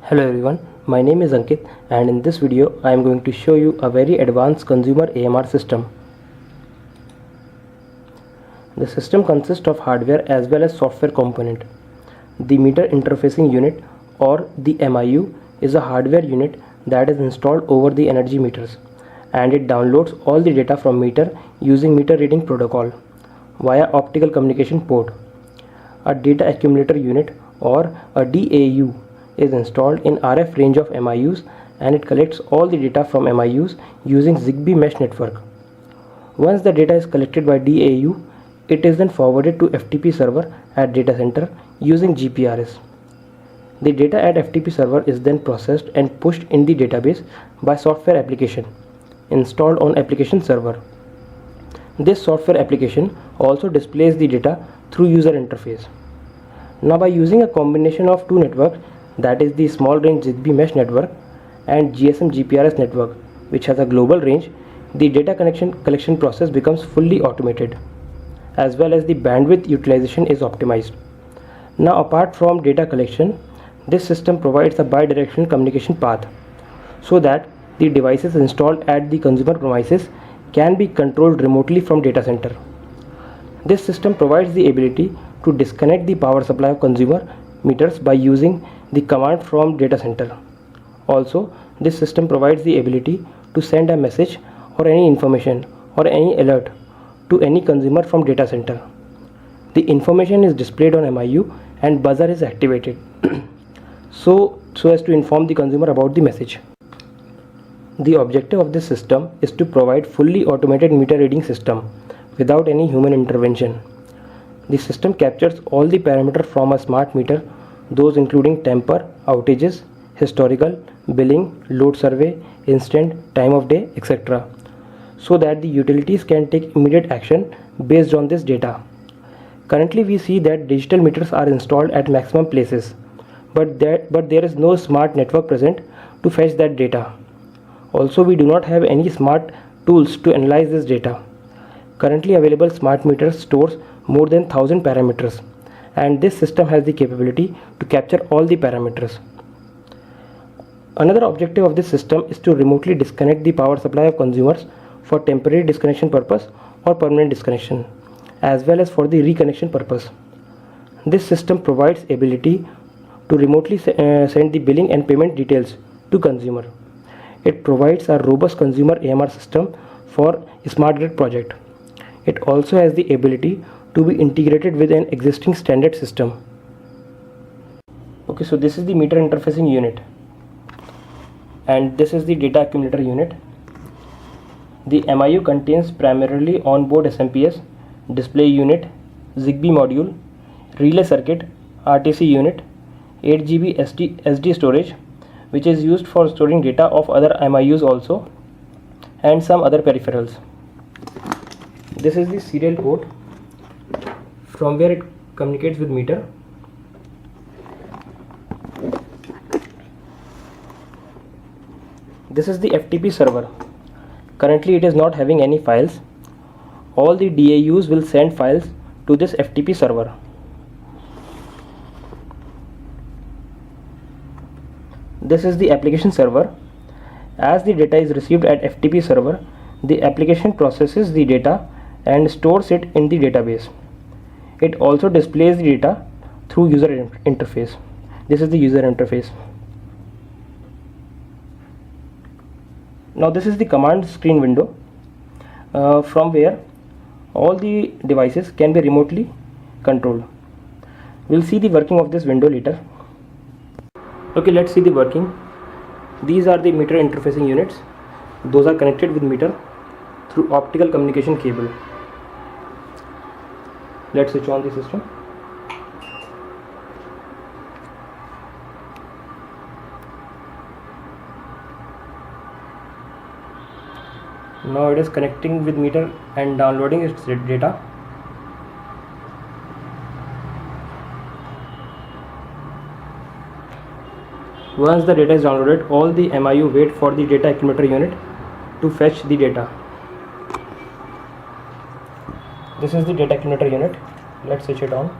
Hello everyone, my name is Ankit and in this video I am going to show you a very advanced consumer AMR system. The system consists of hardware as well as software component. The meter interfacing unit or the MIU is a hardware unit that is installed over the energy meters and it downloads all the data from meter using meter reading protocol via optical communication port. A data accumulator unit or a DAU is installed in RF range of MIUs and it collects all the data from MIUs using Zigbee mesh network. Once the data is collected by DAU, it is then forwarded to FTP server at data center using GPRS. The data at FTP server is then processed and pushed in the database by software application installed on application server. This software application also displays the data through user interface. Now by using a combination of two networks, that is the small range Zigbee mesh network and GSM GPRS network, which has a global range, the data collection process becomes fully automated as well as the bandwidth utilization is optimized. Now apart from data collection, this system provides a bidirectional communication path so that the devices installed at the consumer premises can be controlled remotely from data center. This system provides the ability to disconnect the power supply of consumer meters by using the command from data center. Also, this system provides the ability to send a message or any information or any alert to any consumer from data center. The information is displayed on MIU and buzzer is activated so as to inform the consumer about the message. The objective of this system is to provide fully automated meter reading system without any human intervention. The system captures all the parameters from a smart meter, those including temper, outages, historical, billing, load survey, instant, time of day, etc. so that the utilities can take immediate action based on this data. Currently we see that digital meters are installed at maximum places, but there is no smart network present to fetch that data. Also we do not have any smart tools to analyze this data. Currently available smart meters stores more than 1000 parameters and this system has the capability to capture all the parameters. Another objective of this system is to remotely disconnect the power supply of consumers for temporary disconnection purpose or permanent disconnection as well as for the reconnection purpose. This system provides ability to remotely send the billing and payment details to consumer. It provides a robust consumer AMR system for smart grid project. It also has the ability to be integrated with an existing standard system. Okay, so this is the meter interfacing unit and this is the data accumulator unit. The MIU contains primarily onboard SMPS, display unit, Zigbee module, relay circuit, RTC unit, 8 GB SD storage which is used for storing data of other MIUs also, and some other peripherals. This is the serial port from where it communicates with meter. This is the FTP server. Currently it is not having any files. All the DAUs will send files to this FTP server. This is the application server. As the data is received at FTP server, the application processes the data and stores it in the database. It also displays the data through user interface. This is the user interface. Now this is the command screen window from where all the devices can be remotely controlled. We'll see the working of this window later. Okay, let's see the working. These are the meter interfacing units. Those are connected with meter through optical communication cable. Let's switch on the system. Now it is connecting with meter and downloading its data. Once the data is downloaded, all the MIU wait for the data accumulator unit to fetch the data. This is the data accumulator unit. Let's switch it on.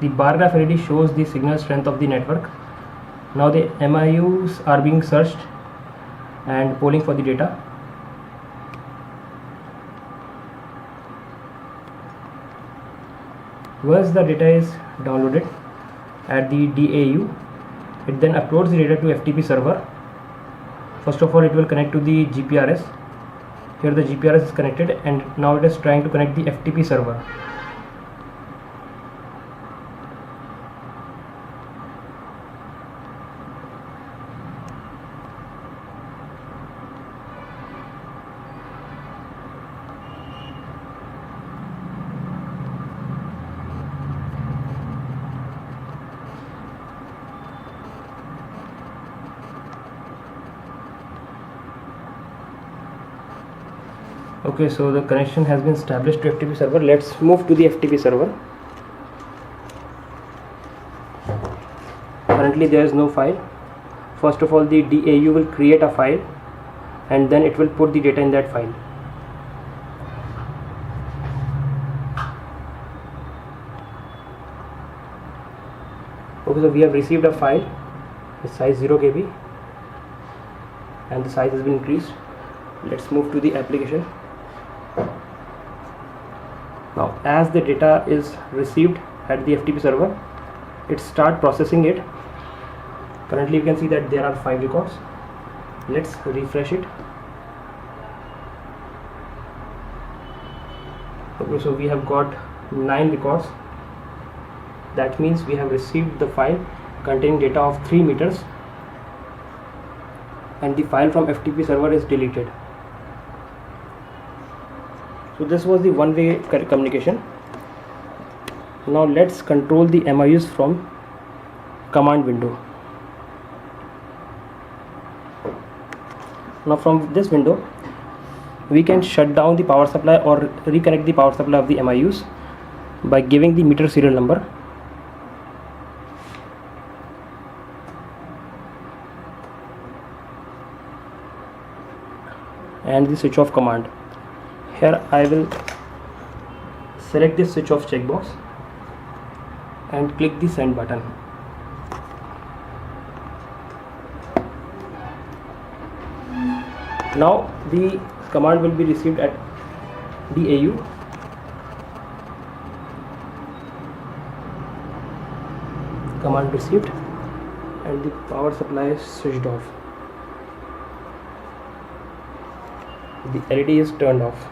The bar graph already shows the signal strength of the network. Now the MIUs are being searched and polling for the data. Once the data is downloaded at the DAU, it then uploads the data to FTP server. First of all, it will connect to the GPRS. Here the GPRS is connected, and now it is trying to connect the FTP server. Okay, so the connection has been established to FTP server. Let's move to the FTP server. Currently there is no file. First of all, the DAU will create a file and then it will put the data in that file. Okay, so we have received a file with size 0 KB and the size has been increased. Let's move to the application. Now as the data is received at the FTP server, it starts processing it. Currently you can see that there are 5 records. Let's refresh it. Okay, so we have got 9 records. That means we have received the file containing data of 3 meters and the file from FTP server is deleted. So this was the one-way communication. Now let's control the MIUs from command window. Now from this window we can shut down the power supply or reconnect the power supply of the MIUs by giving the meter serial number. And the switch off command. Here I will select this switch off checkbox and click the send button. Now the command will be received at DAU. Command received and the power supply is switched off. The LED is turned off.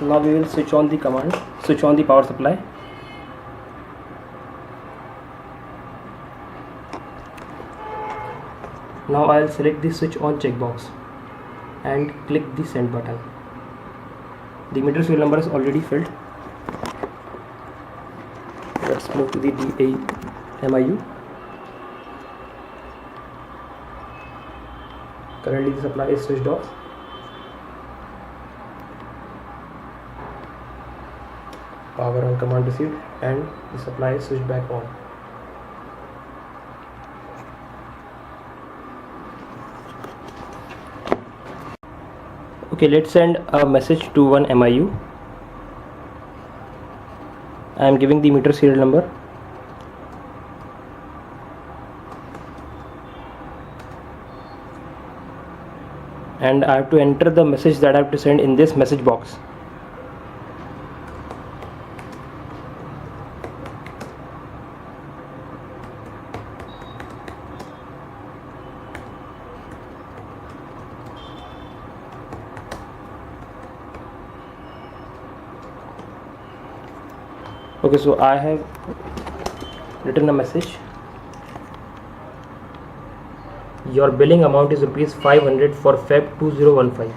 Now we will switch on the command, switch on the power supply. Now I will select the switch on checkbox and click the send button. The meter serial number is already filled. Let's move to the MIU. Currently the supply is switched off. Power on command received and the supply is switched back on. Okay, let's send a message to one MIU. I am giving the meter serial number. And I have to enter the message that I have to send in this message box. Okay, so I have written a message. Your billing amount is ₹500 for Feb 2015.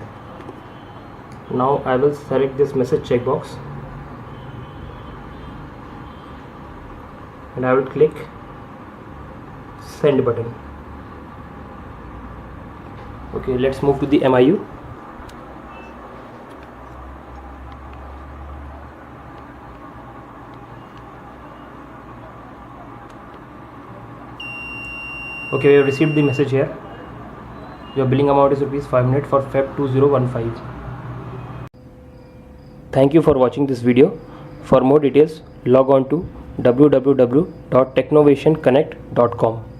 Now I will select this message checkbox and I will click send button. Okay, let's move to the MIU. Okay, we have received the message here. Your billing amount is ₹500 for Feb 2015. Thank you for watching this video. For more details, log on to www.technovationconnect.com.